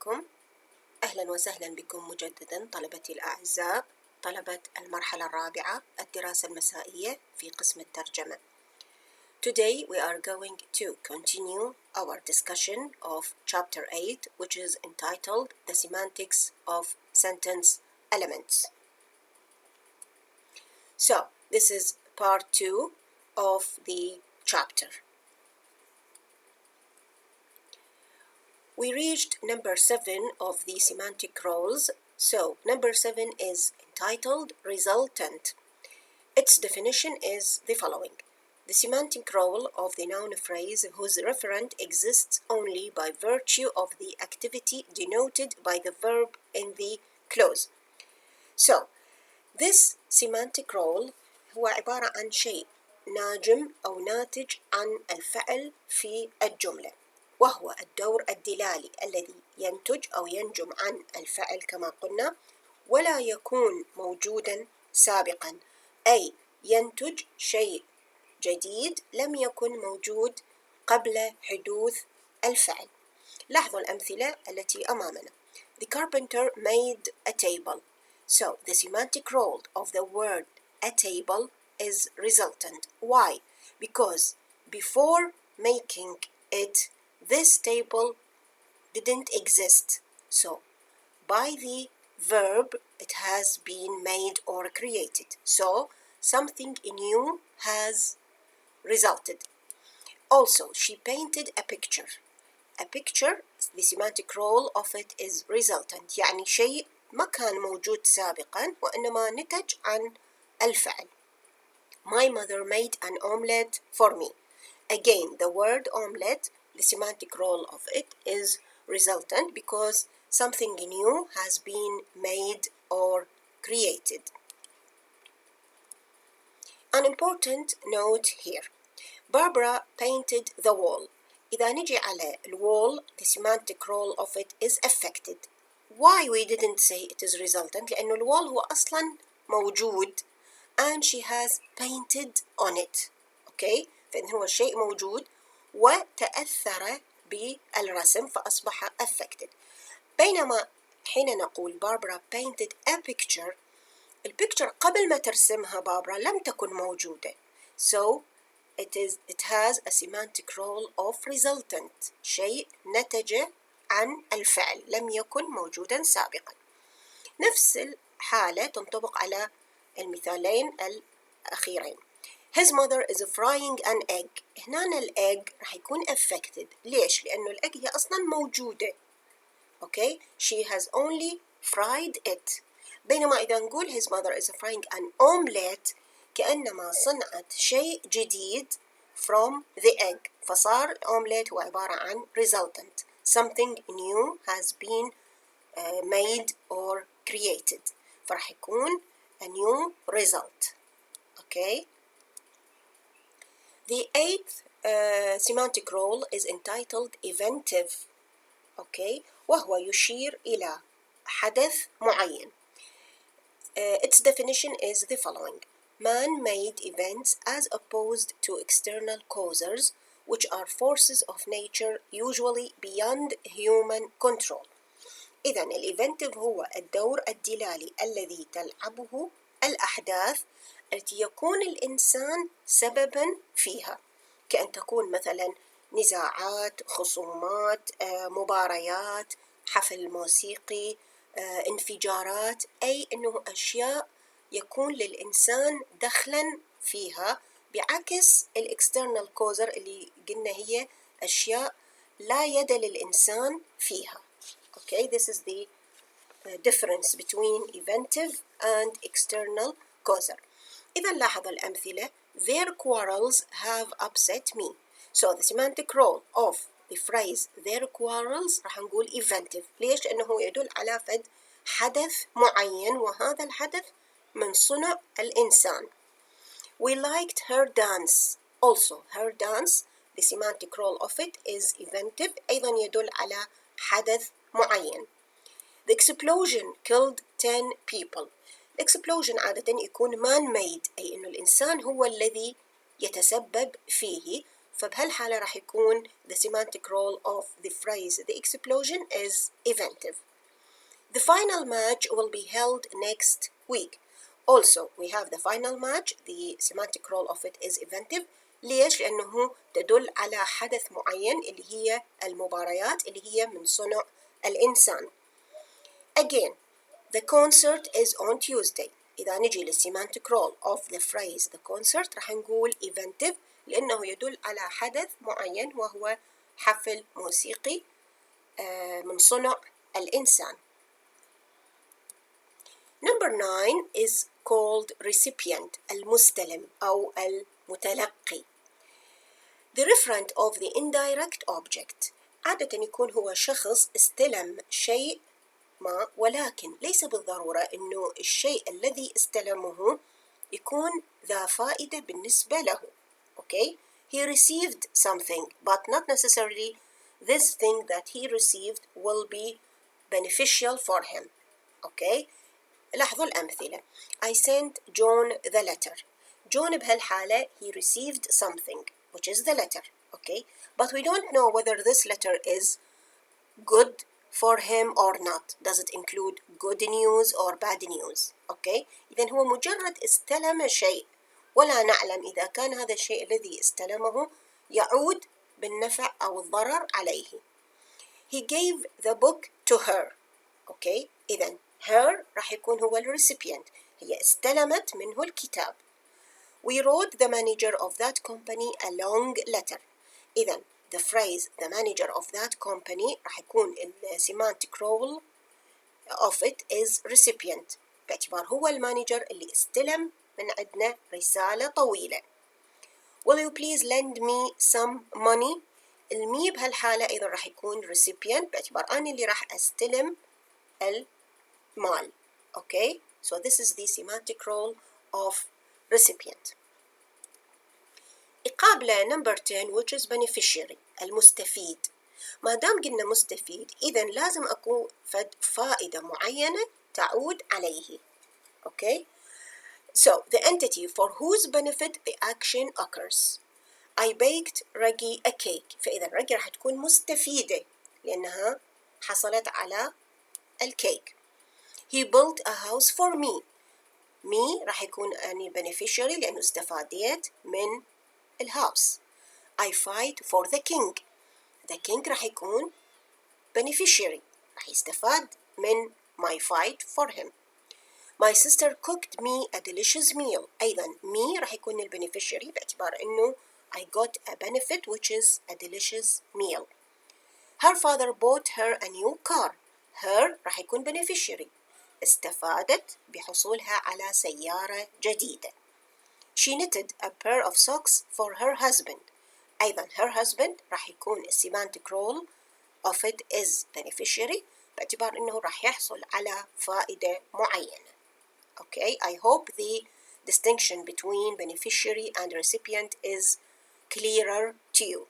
عليكم. أهلا وسهلا بكم مجددا طلبتي الأعزاء، طلبة المرحلة الرابعة الدراسة المسائية في قسم الترجمة. Today we are going to continue our discussion of chapter 8, which is entitled The Semantics of Sentence Elements. So this is part 2 of the chapter. We reached number 7 of the semantic roles. So number 7 is entitled resultant. Its definition is the following. The semantic role of the noun phrase whose referent exists only by virtue of the activity denoted by the verb in the clause. So this semantic role هو عبارة عن شيء ناجم أو ناتج عن الفعل في الجملة، وهو الدور الدلالي الذي ينتج أو ينجم عن الفعل كما قلنا، ولا يكون موجودا سابقا، أي ينتج شيء جديد لم يكن موجود قبل حدوث الفعل. لاحظوا الأمثلة التي أمامنا. The carpenter made a table. So the semantic role of the word a table is resultant. Why? Because before making it, this table didn't exist. So by the verb, it has been made or created. So something new has resulted. Also, she painted a picture. A picture, the semantic role of it is resultant. يعني شيء ما كان موجود سابقا وإنما نتج عن الفعل. My mother made an omelette for me. Again, the word omelette, the semantic role of it is resultant because something new has been made or created. An important note here. Barbara painted the wall. إذا نجي على الwall, the semantic role of it is affected. Why we didn't say it is resultant؟ لأنه الwall هو أصلا موجود and she has painted on it. Okay? فإن هو الشيء موجود وتأثر بالرسم فأصبح affected. بينما حين نقول Barbara painted a picture، البيكتشر قبل ما ترسمها باربرا لم تكن موجودة. So it has a semantic role of resultant. شيء نتج عن الفعل لم يكن موجودا سابقا. نفس الحالة تنطبق على المثالين الأخيرين. His mother is frying an egg. هنا الegg راح يكون affected. ليش؟ لأنه الegg هي أصلا موجودة. Okay? She has only fried it. بينما إذا نقول his mother is frying an omelette كأنما صنعت شيء جديد from the egg. فصار الأومليت هو عبارة عن resultant. Something new has been made or created. فراح يكون a new result. Okay? The eighth semantic role is entitled inventive. Okay? وهو يشير إلى حدث معين. Its definition is the following. Man-made events as opposed to external causes, which are forces of nature usually beyond human control. إذن الإيفنتيف هو الدور الدلالي الذي تلعبه الأحداث التي يكون الإنسان سببا فيها، كأن تكون مثلا نزاعات، خصومات، مباريات، حفل موسيقي، انفجارات، أي أنه أشياء يكون للإنسان دخلا فيها، بعكس الاكسترنال كوزر اللي قلنا هي أشياء لا يد للإنسان فيها. Okay, this is the difference between inventive and external causer. إذا لاحظ الأمثلة. Their quarrels have upset me. So the semantic role of the phrase their quarrels راح نقول inventive. ليش؟ لأنه يدل على فد حدث معين وهذا الحدث من صنع الإنسان. We liked her dance. Also her dance, the semantic role of it is inventive. أيضا يدل على حدث معين. The explosion killed 10 people. The explosion عادة يكون man-made، أي إنه الإنسان هو الذي يتسبب فيه، فبهالحالة راح يكون the semantic role of the phrase the explosion is inventive. The final match will be held next week. Also, we have the final match. The semantic role of it is inventive. ليش؟ لأنه تدل على حدث معين اللي هي المباريات اللي هي من صنع الإنسان. Again, the concert is on Tuesday. إذا نجي للsemantic role of the phrase the concert راح نقول inventive لأنه يدل على حدث معين وهو حفل موسيقي من صنع الإنسان. Number 9 is called recipient, المستلم أو المتلقي. The referent of the indirect object عادة يكون هو شخص استلم شيء ما، ولكن ليس بالضرورة إنه الشيء الذي استلمه يكون ذا فائدة بالنسبة له. Okay? He received something, but not necessarily this thing that he received will be beneficial for him. Okay? لاحظوا الأمثلة. I sent John the letter. John بهالحالة he received something, which is the letter. Okay? But we don't know whether this letter is good for him or not. Does it include good news or bad news? Okay? إذن هو مجرد استلم شيء ولا نعلم إذا كان هذا الشيء الذي استلمه يعود بالنفع أو الضرر عليه. He gave the book to her. Okay? إذن her راح يكون هو recipient. هي استلمت منه الكتاب. We wrote the manager of that company a long letter. إذن the phrase the manager of that company راح يكون semantic role of it is recipient باعتبار هو المانجر اللي استلم من عندنا رسالة طويلة. Will you please lend me some money? المي بهالحالة أيضا راح يكون recipient باعتبار أنا اللي راح أستلم المال. Okay? So this is the semantic role of recipient. قابلة number 10 which is beneficiary المستفيد. ما دام قلنا مستفيد إذن لازم أكون فائدة معينة تعود عليه. Okay? So the entity for whose benefit the action occurs. I baked Raggy a cake. فإذا Raggy راح تكون مستفيدة لأنها حصلت على الكيك. He built a house for me. Me راح يكون أني beneficiary لأنه استفاديت من الهاوس. I fight for the king. The king راح يكون beneficiary راح يستفاد من my fight for him. My sister cooked me a delicious meal. أيضا me راح يكون البنفيشري باعتبار إنه I got a benefit which is a delicious meal. Her father bought her a new car. Her راح يكون beneficiary استفادت بحصولها على سيارة جديدة. She knitted a pair of socks for her husband. أيضا her husband راح يكون semantic role of it is beneficiary باعتبار إنه راح يحصل على فائدة معينة. Okay, I hope the distinction between beneficiary and recipient is clearer to you.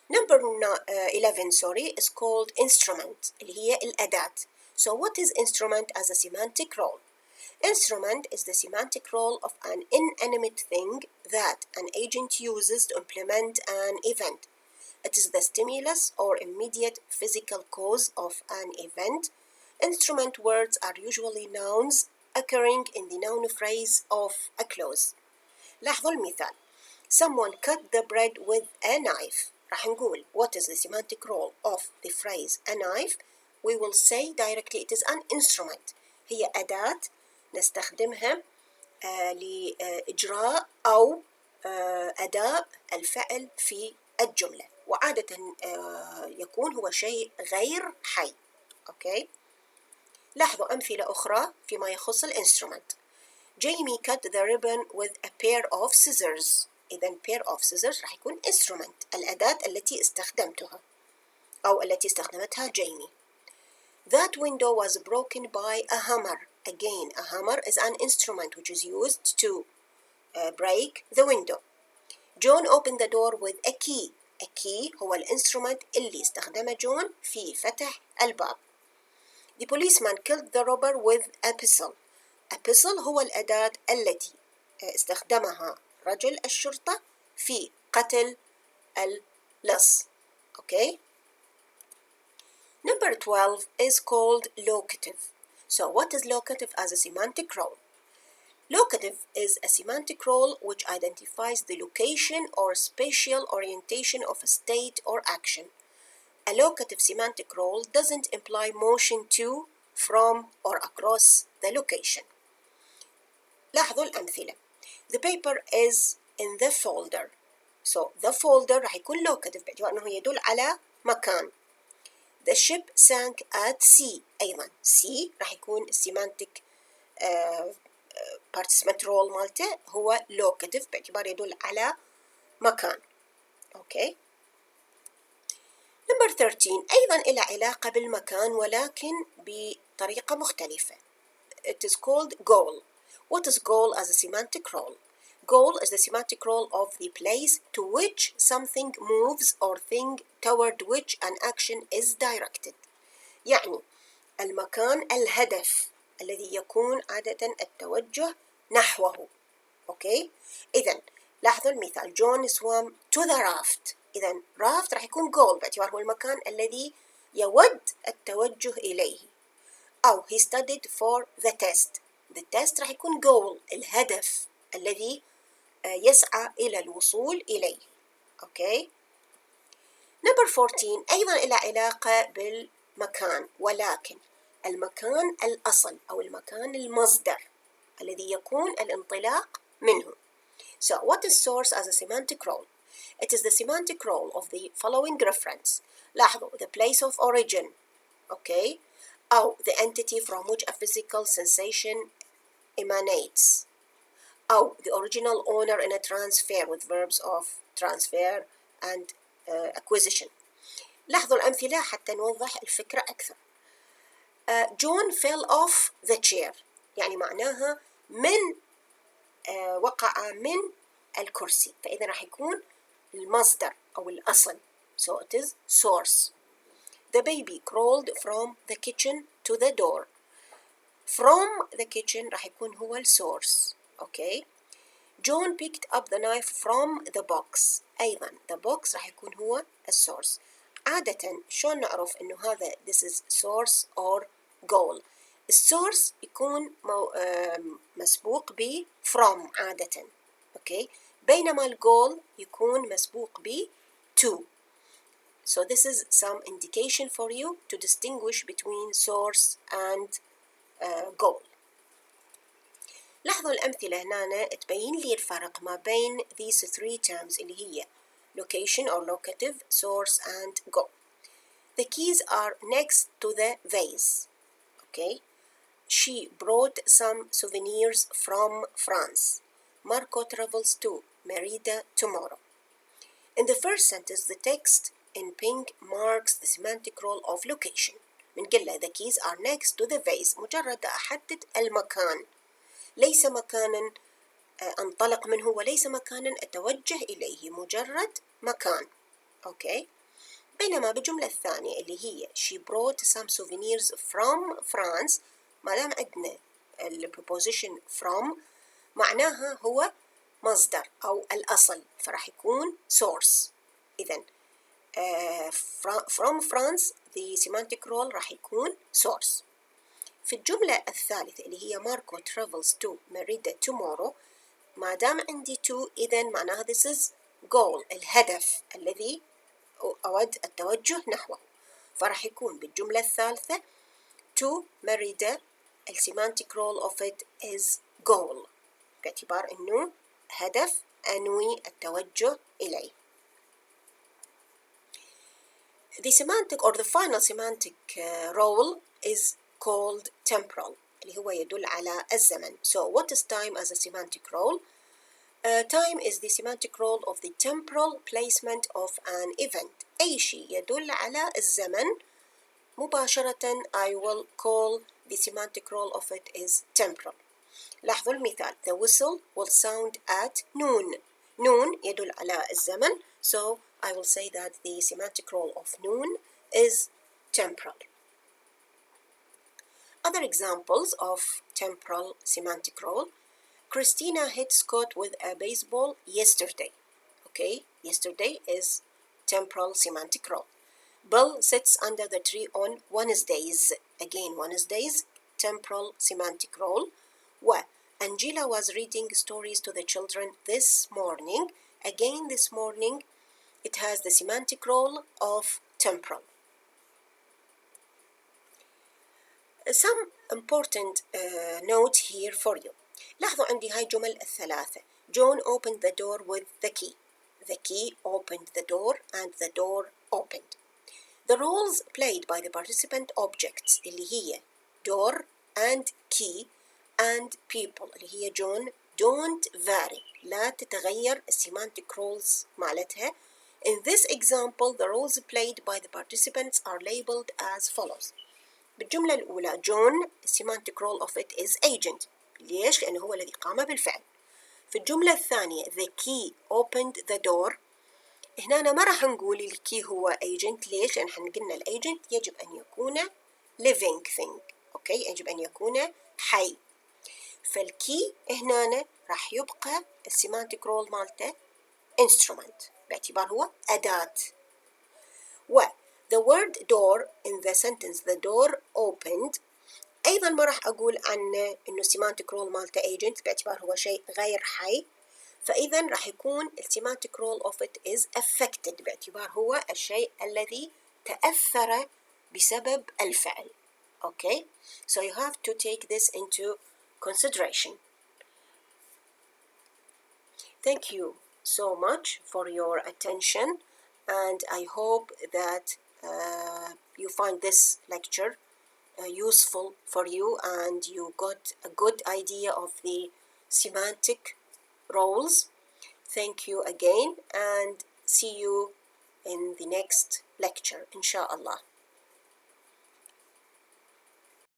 Number 11 is called instrument اللي هي الأداة. So what is instrument as a semantic role? Instrument is the semantic role of an inanimate thing that an agent uses to implement an event. It is the stimulus or immediate physical cause of an event. Instrument words are usually nouns occurring in the noun phrase of a clause. لاحظوا المثال. Someone cut the bread with a knife. راح نقول what is the semantic role of the phrase a knife? We will say directly it is an instrument. هي أداة نستخدمها لإجراء أو أداء الفعل في الجملة وعادة يكون هو شيء غير حي. أوكي؟ لاحظوا أمثلة أخرى فيما يخص الإنسترومنت. Jamie cut the ribbon with a pair of scissors. إذن pair of scissors راح يكون instrument الأداة التي استخدمتها أو التي استخدمتها جيمي. That window was broken by a hammer. Again, a hammer is an instrument which is used to break the window. John opened the door with a key. A key هو الانسترومنت اللي استخدمه جون في فتح الباب. The policeman killed the robber with a pistol. A pistol هو الأداة التي استخدمها رجل الشرطة في قتل اللص. Okay. Number 12 is called locative. So what is locative as a semantic role? Locative is a semantic role which identifies the location or spatial orientation of a state or action. A locative semantic role doesn't imply motion to, from, or across the location. لاحظوا الأمثلة. The paper is in the folder. So the folder راح يكون locative باعتبار أنه يدل على مكان. The ship sank at sea. أيضا sea راح يكون semantic participant role مالته هو locative باعتبار يدل على مكان. Okay. Number 13 أيضا إلى علاقة بالمكان ولكن بطريقة مختلفة. It is called goal. What is goal as a semantic role? Goal is the semantic role of the place to which something moves or thing toward which an action is directed. يعني المكان الهدف الذي يكون عادة التوجه نحوه. Okay. إذن لاحظوا المثال. John swam to the raft. إذن raft راح يكون goal باعتبار هو المكان الذي يود التوجه إليه. أو he studied for the test. The test راح يكون goal الهدف الذي يسعى إلى الوصول إليه. Okay. Number 14 أيضا إلى علاقة بالمكان ولكن المكان الأصل أو المكان المصدر الذي يكون الانطلاق منه. So what is source as a semantic role? It is the semantic role of the following reference. لاحظوا the place of origin. Okay. أو the entity from which a physical sensation emanates. أو the original owner in a transfer with verbs of transfer and acquisition. لاحظوا الأمثلة حتى نوضح الفكرة أكثر. John fell off the chair. يعني معناها من وقع من الكرسي. فإذا راح يكون المصدر أو الأصل. So it is source. The baby crawled from the kitchen to the door. From the kitchen راح يكون هو السورس. Okay. John picked up the knife from the box. أيضا the box راح يكون هو السورس. عادة شلون نعرف إنه هذا this is source or goal؟ السورس يكون مسبوق ب from عادة. Okay. بينما الجول يكون مسبوق ب to. So this is some indication for you to distinguish between source and goal. لاحظوا الأمثلة هنا تبين لي الفرق ما بين these three terms اللي هي location or locative, source and goal. The keys are next to the vase. Okay. She brought some souvenirs from France. Marco travels to Merida tomorrow. In the first sentence, the text in pink marks the semantic role of location. من قلة the keys are next to the vase. مجرد أحدد المكان. ليس مكانا أنطلق منه وليس مكانا أتوجه إليه. مجرد مكان. Okay. بينما بالجملة الثانية اللي هي she brought some souvenirs from France. ما دام عندنا الpreposition from معناها هو مصدر أو الأصل فراح يكون source. إذن from France the semantic role راح يكون source. في الجملة الثالثة اللي هي Marco travels to Merida tomorrow ما دام عندي to إذن معناها this is goal الهدف الذي أود التوجه نحوه. فراح يكون بالجملة الثالثة to Merida السيمانتيك role of it is goal باعتبار إنه هدف أنوي التوجه إليه. The semantic or the final semantic role is called temporal اللي هو يدل على الزمن. So what is time as a semantic role? Time is the semantic role of the temporal placement of an event. أي شيء يدل على الزمن مباشرة I will call the semantic role of it is temporal. لاحظوا المثال. The whistle will sound at noon. Noon يدل على الزمن. So I will say that the semantic role of noon is temporal. Other examples of temporal semantic role. Christina hit Scott with a baseball yesterday. Okay, yesterday is temporal semantic role. Bill sits under the tree on Wednesdays. Again, Wednesdays, temporal semantic role. Angela was reading stories to the children this morning. Again, this morning, it has the semantic role of temporal. Some important notes here for you. لاحظوا عندي هاي جمل الثلاثة. John opened the door with the key. The key opened the door and the door opened. The roles played by the participant objects اللي هي door and key and people اللي هي John don't vary. لا تتغير semantic roles مالتها. In this example, the roles played by the participants are labeled as follows. بالجملة الأولى John semantic role of it is agent. ليش؟ لأنه هو الذي قام بالفعل. في الجملة الثانية the key opened the door. هنا أنا ما راح نقول الكي هو agent. ليش؟ لأن احنا قلنا الagent يجب أن يكون living thing. أوكي، يجب أن يكون حي. فالكي هنا راح يبقى السيمانتيك رول مالته instrument باعتبار هو أداة. the word door in the sentence the door opened أيضا ما راح أقول عنه إنه semantic role مالته agent باعتبار هو شيء غير حي. فإذا راح يكون semantic role of it is affected باعتبار هو الشيء الذي تأثر بسبب الفعل. Okay, so you have to take this into consideration. Thank you so much for your attention, and I hope that you find this lecture useful for you and you got a good idea of the semantic roles. Thank you again and see you in the next lecture, inshallah.